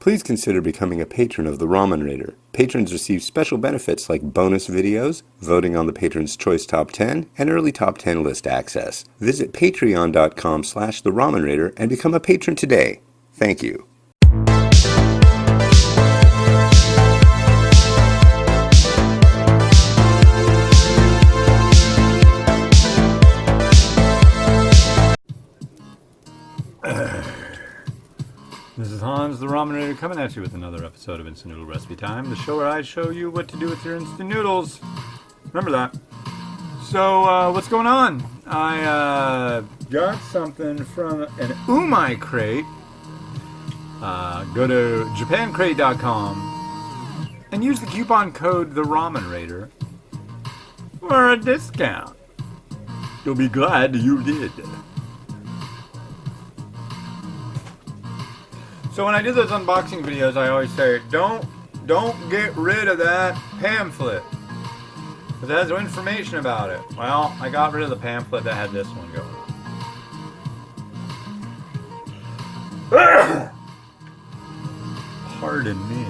Please consider becoming a patron of the Ramen Raider. Patrons receive special benefits like bonus videos, voting on the Patron's Choice Top 10, and early Top 10 list access. Visit patreon.com/the Ramen Raider and become a patron today. Thank you. This is Hans, the Ramen Raider, coming at you with another episode of Instant Noodle Recipe Time, the show where I show you what to do with your instant noodles. Remember that. So, what's going on? I got something from an umai crate. Go to japancrate.com and use the coupon code the Ramen Raider for a discount. You'll be glad you did. So when I do those unboxing videos, I always say, don't get rid of that pamphlet, because it has information about it. Well, I got rid of the pamphlet that had this one going. Pardon me.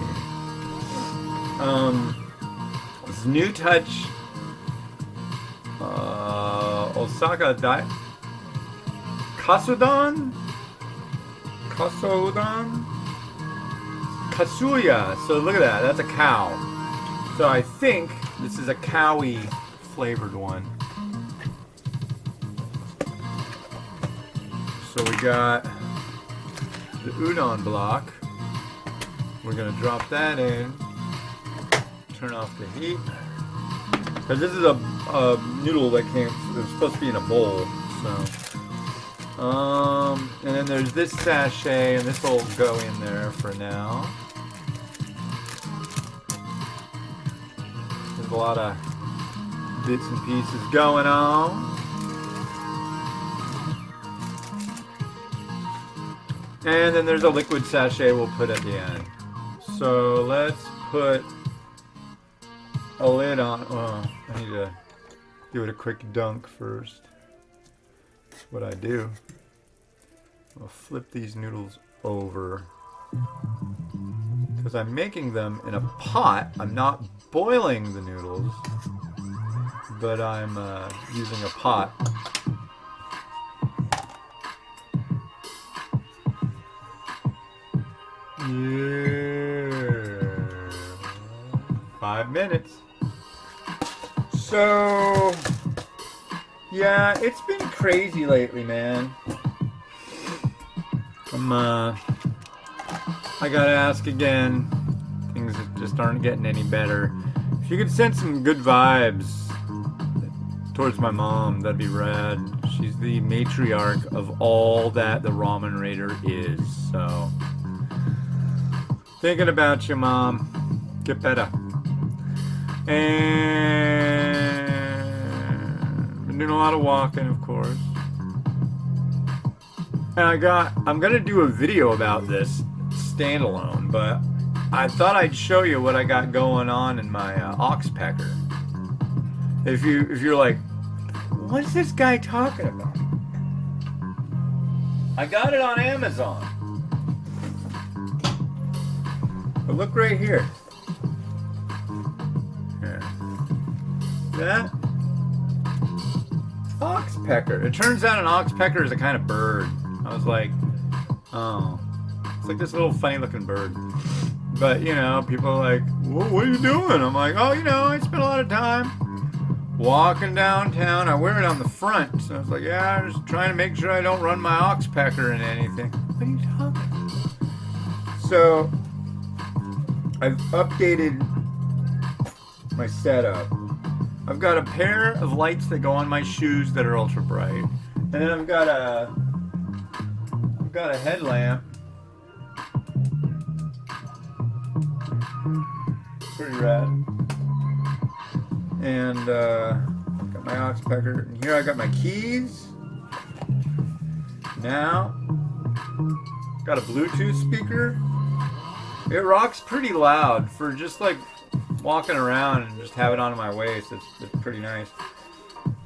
This is New Touch Osaka Kasoudon? Kasuya. So look at that. That's a cow. So I think this is a cowy flavored one. So we got the udon block. We're gonna drop that in. Turn off the heat. Because this is a noodle that it was supposed to be in a bowl. So. And then there's this sachet, and this will go in there for now. There's a lot of bits and pieces going on. And then there's a liquid sachet we'll put at the end. So let's put a lid on. Oh, I need to give it a quick dunk first. That's what I do. I'll flip these noodles over because I'm making them in a pot. I'm not boiling the noodles, but I'm using a pot. Yeah. 5 minutes. So yeah, it's been crazy lately, man. I gotta ask again. Things just aren't getting any better. If you could send some good vibes towards my mom, that'd be rad. She's the matriarch of all that the Ramen Raider is. So, thinking about you, Mom. Get better. And been doing a lot of walking, of course. And I'm gonna do a video about this standalone, but I thought I'd show you what I got going on in my ox pecker. If you're like, what's this guy talking about? I got it on Amazon. But look right here. That oxpecker. It turns out an oxpecker is a kind of bird. I was like, oh, it's like this little funny looking bird. But you know, people are like, what are you doing? I'm like, oh, you know, I spent a lot of time walking downtown. I wear it on the front, so I was like, yeah, I'm just trying to make sure I don't run my oxpecker into anything. What are you talking about? So I've updated my setup. I've got a pair of lights that go on my shoes that are ultra bright, and then I've got a headlamp. Pretty rad. And got my oxpecker, and here I got my keys. Now got a Bluetooth speaker. It rocks pretty loud for just like walking around and just have it on my waist. It's pretty nice.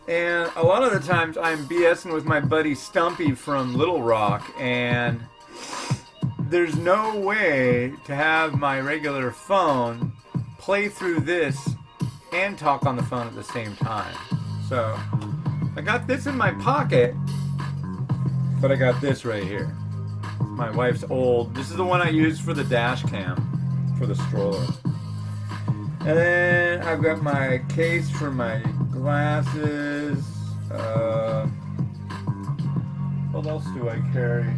And a lot of the times I'm BSing with my buddy Stumpy from Little Rock, and there's no way to have my regular phone play through this and talk on the phone at the same time. So I got this in my pocket, but I got this right here. My wife's old. This is the one I use for the dash cam for the stroller. And then I've got my case for my glasses. What else do I carry?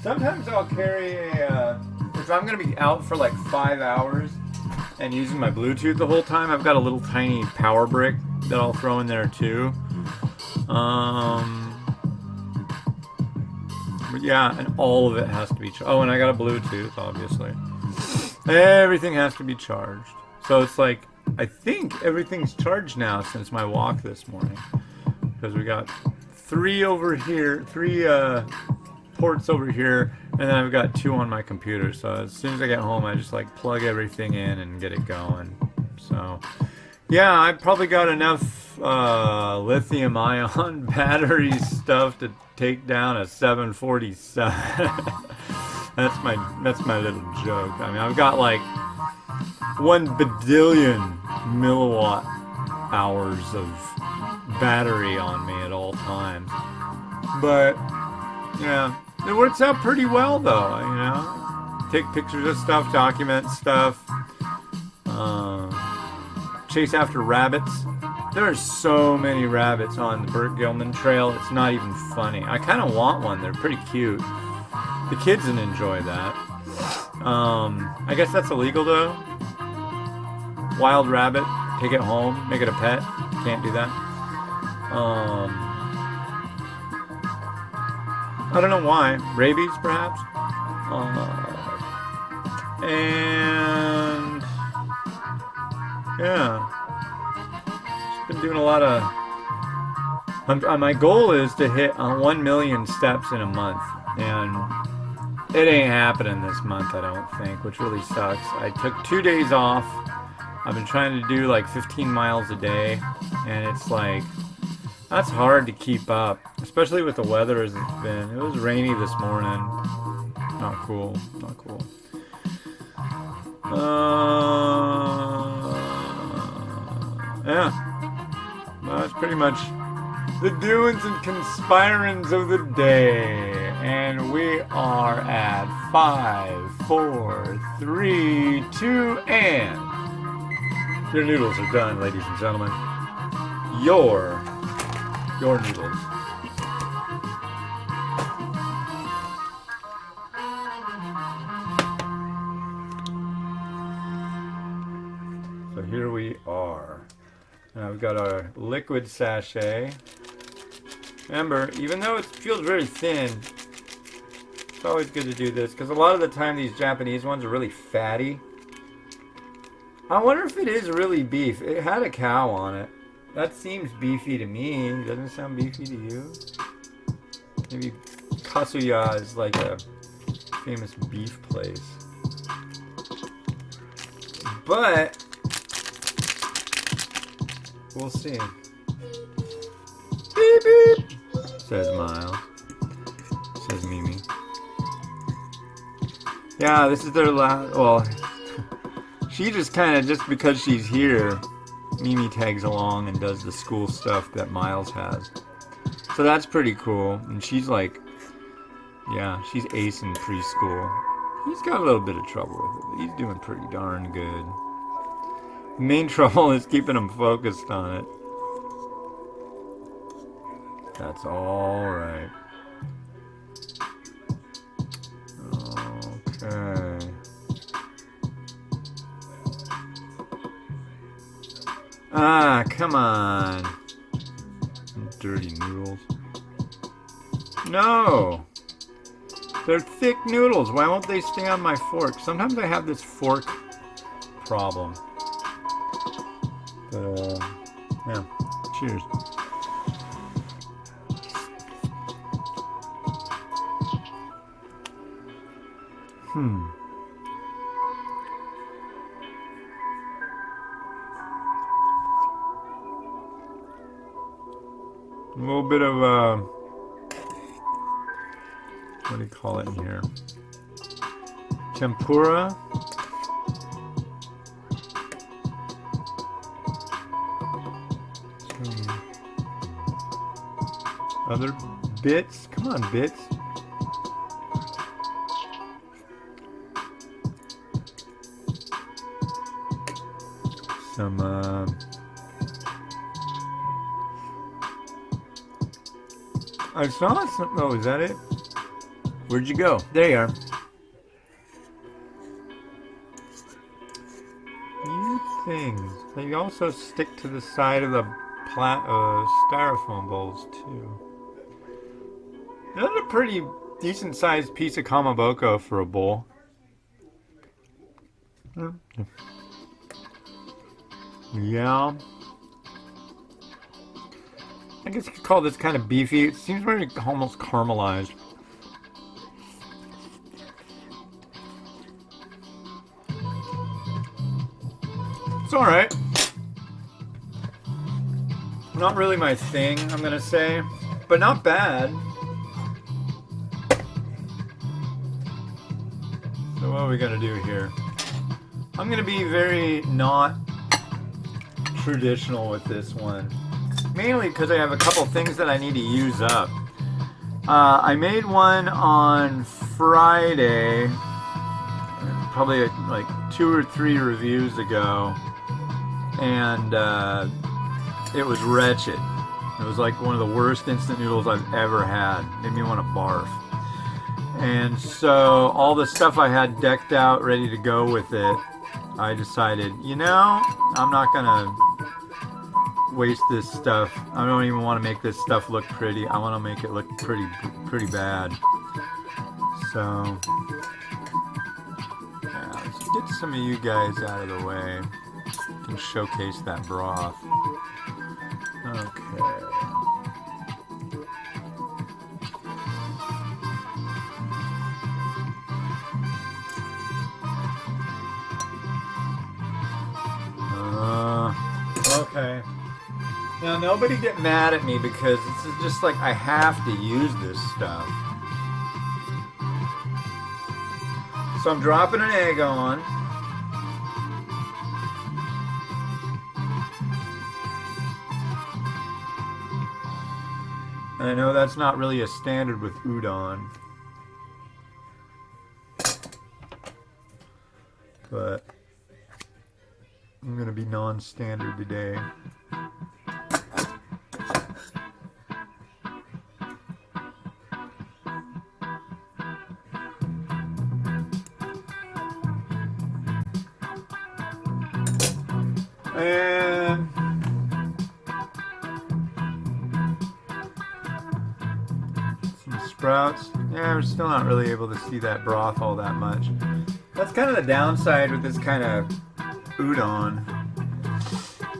Sometimes I'll carry if I'm going to be out for like 5 hours and using my Bluetooth the whole time, I've got a little tiny power brick that I'll throw in there too. But yeah, and all of it has to be charged. Oh, and I got a Bluetooth, obviously. Everything has to be charged. So it's like, I think everything's charged now since my walk this morning. Because we got 3 over here, 3 ports over here, and then I've got 2 on my computer. So as soon as I get home, I just like plug everything in and get it going. So yeah, I probably got enough lithium ion battery stuff to take down a 747. That's my little joke. I mean, I've got like 1 badillion milliwatt hours of battery on me at all times. But yeah, it works out pretty well though, you know. Take pictures of stuff, document stuff, chase after rabbits. There are so many rabbits on the Burt Gilman Trail, it's not even funny. I kind of want one, they're pretty cute. The kids would enjoy that. I guess that's illegal though. Wild rabbit, take it home, make it a pet. Can't do that. I don't know why. Rabies, perhaps? And yeah, just been doing a lot of. My goal is to hit 1 million steps in a month, and it ain't happening this month, I don't think, which really sucks. I took 2 days off. I've been trying to do like 15 miles a day, and it's like, that's hard to keep up, especially with the weather as it's been. It was rainy this morning. Not cool, not cool. Yeah, well, that's pretty much the doings and conspirings of the day. And we are at 5, 4, 3, 2, and your noodles are done, ladies and gentlemen. Your noodles. So here we are. Now we've got our liquid sachet. Remember, even though it feels very thin, it's always good to do this because a lot of the time these Japanese ones are really fatty. I wonder if it is really beef. It had a cow on it. That seems beefy to me. Doesn't it sound beefy to you? Maybe Kasoudon is like a famous beef place. But we'll see. Beep beep, says Miles. Says Mimi. Yeah, this is their last. Well, she just kind of, just because she's here, Mimi tags along and does the school stuff that Miles has. So that's pretty cool. And she's like, yeah, she's ace in preschool. He's got a little bit of trouble with it, but he's doing pretty darn good. The main trouble is keeping him focused on it. That's all right. Okay. Ah, come on. Dirty noodles. No! They're thick noodles. Why won't they stay on my fork? Sometimes I have this fork problem. But, yeah. Cheers. A little bit of, what do you call it in here? tempura. Other bits. Come on, bits. Some I saw some. Oh, is that it? Where'd you go? There you are. Weird things. They also stick to the side of the styrofoam bowls too. That's a pretty decent sized piece of kamaboko for a bowl. Yeah. I guess you could call this kind of beefy. It seems very almost caramelized. It's alright. Not really my thing, I'm gonna say. But not bad. So what are we gonna do here? I'm gonna be very not traditional with this one. Mainly because I have a couple things that I need to use up. I made one on Friday, probably like 2 or 3 reviews ago, and it was wretched. It was like one of the worst instant noodles I've ever had. Made me want to barf. And so all the stuff I had decked out, ready to go with it, I decided, you know, I'm not gonna waste this stuff. I don't even want to make this stuff look pretty. I want to make it look pretty bad. So yeah, let's get some of you guys out of the way. You can showcase that broth. Okay. Okay. Now, nobody get mad at me because this is just like I have to use this stuff. So I'm dropping an egg on. And I know that's not really a standard with udon. But I'm going to be non-standard today. And some sprouts. Yeah, we're still not really able to see that broth all that much. That's kind of the downside with this kind of udon.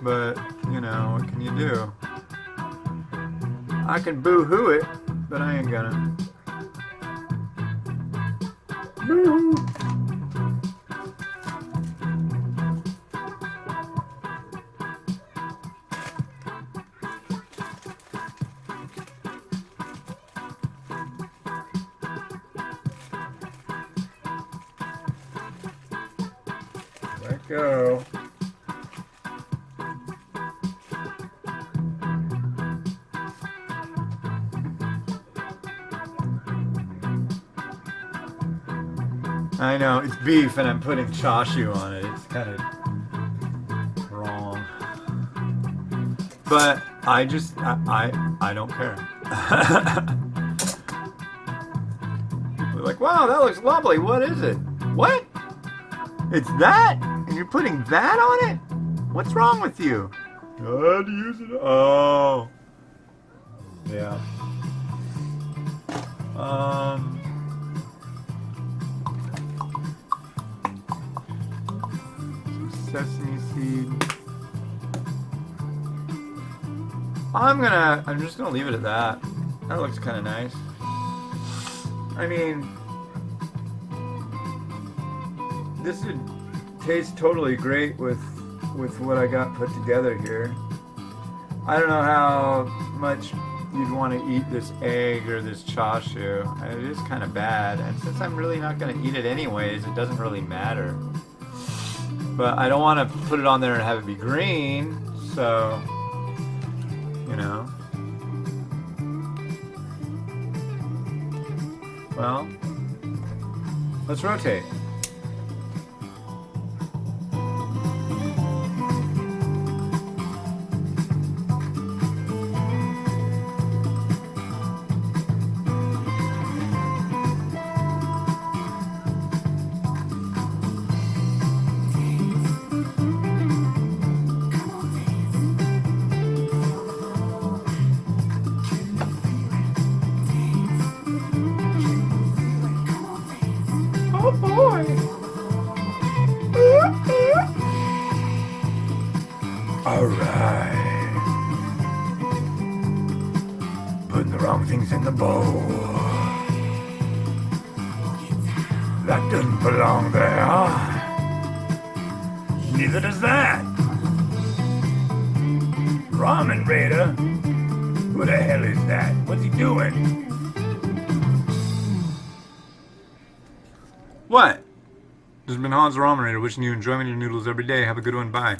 But, you know, what can you do? I can boo-hoo it, but I ain't gonna. Boo-hoo! Let go. I know, it's beef and I'm putting chashu on it. It's kind of wrong. But I just, I don't care. People are like, wow, that looks lovely. What is it? What? It's that? And you're putting that on it? What's wrong with you? I had to use it. Oh. Yeah. Some sesame seed. I'm just gonna leave it at that. That looks kind of nice. I mean, this would taste totally great with what I got put together here. I don't know how much you'd want to eat this egg or this chashu. It is kind of bad, and since I'm really not going to eat it anyways, it doesn't really matter. But I don't want to put it on there and have it be green, so, you know. Well, let's rotate. Oh boy! Alright. Putting the wrong things in the bowl. That doesn't belong there. Neither does that. Ramen Raider? Who the hell is that? What's he doing? What? This has been Hans the Ramen Raider, wishing you enjoyment of your noodles every day. Have a good one. Bye.